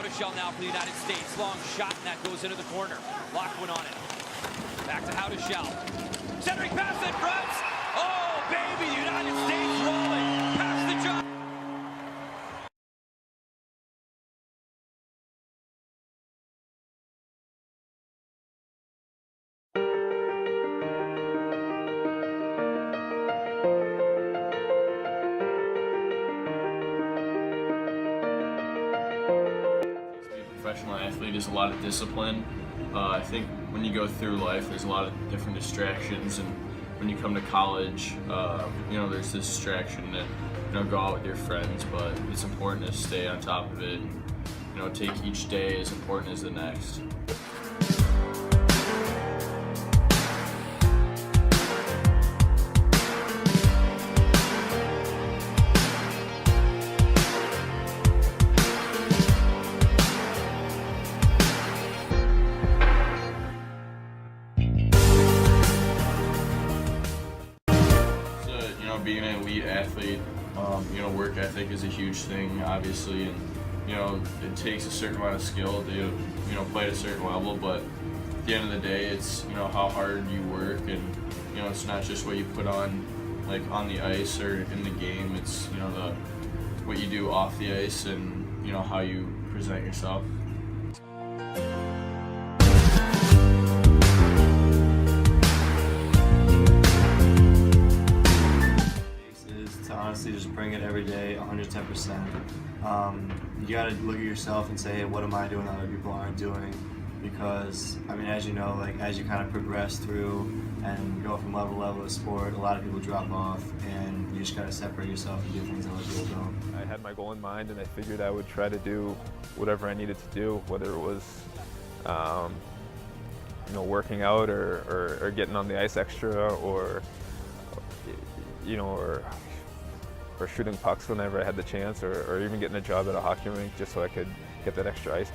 Pastujov now for the United States. Long shot, and that goes into the corner. Lockwood on it. Back to Pastujov. Centering pass in front. Oh, baby, the United States rolling. Pastujov. Professional athlete is a lot of discipline. I think when you go through life, there's a lot of different distractions, and when you come to college, there's this distraction to go out with your friends, but it's important to stay on top of it. Take each day as important as the next. Being an elite athlete, work ethic is a huge thing, obviously, and it takes a certain amount of skill to play at a certain level. But at the end of the day, it's how hard you work, and it's not just what you put on on the ice or in the game. It's what you do off the ice, and how you present yourself. Honestly, just bring it every day, 110%. You got to look at yourself and say, hey, what am I doing that other people aren't doing? Because, as you know, as you kind of progress through and go from level to level of sport, a lot of people drop off, and you just got to separate yourself and do things that other people don't. I had my goal in mind, and I figured I would try to do whatever I needed to do, whether it was working out or getting on the ice extra, or shooting pucks whenever I had the chance, or even getting a job at a hockey rink just so I could get that extra ice.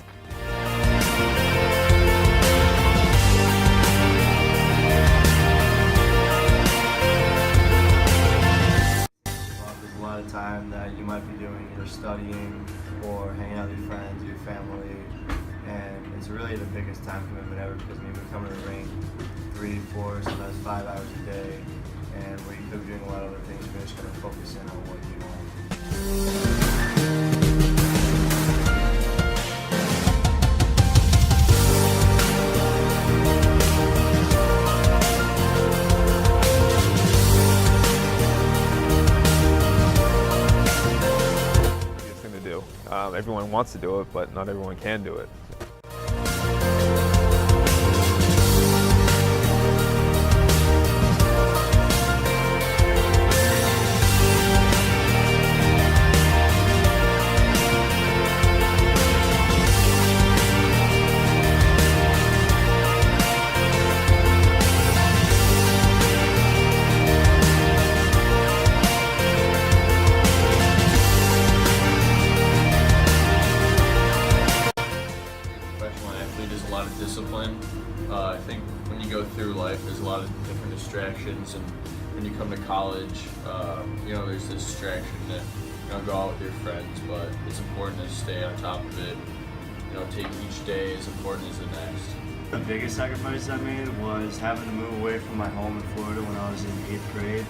There's a lot of time that you might be doing either studying or hanging out with your friends or your family, and it's really the biggest time commitment ever, because we come to the rink 3, 4, sometimes 5 hours a day, and where you could be doing a lot of other things, you're just going to focus in on what you want. It's thing to do. Everyone wants to do it, but not everyone can do it. There's a lot of discipline. I think when you go through life, there's a lot of different distractions, and when you come to college, there's this distraction to go out with your friends, but it's important to stay on top of it. Take each day as important as the next. The biggest sacrifice I made was having to move away from my home in Florida when I was in 8th grade.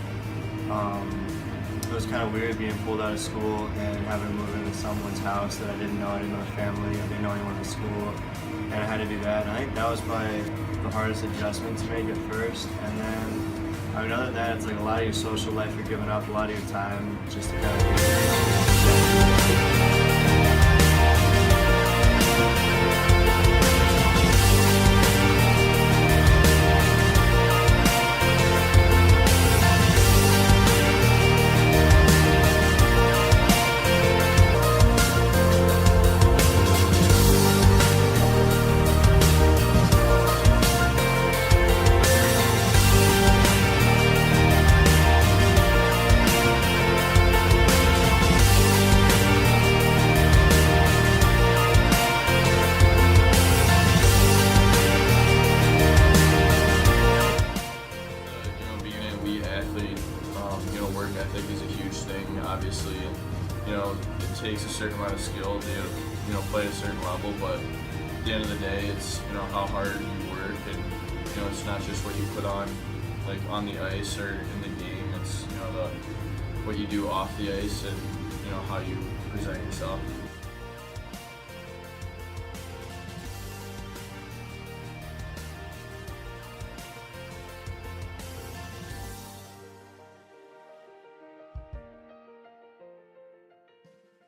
It was kind of weird being pulled out of school and having to move into someone's house that I didn't know the family, I didn't know anyone in school, and I had to do that. And I think that was probably the hardest adjustment to make at first. And then, other than that, it's a lot of your social life you're giving up, a lot of your time just to kind of they you know play at a certain level, but at the end of the day, it's you know how hard you work, and you know it's not just what you put on like on the ice or in the game. It's you know what you do off the ice and you know how you present yourself.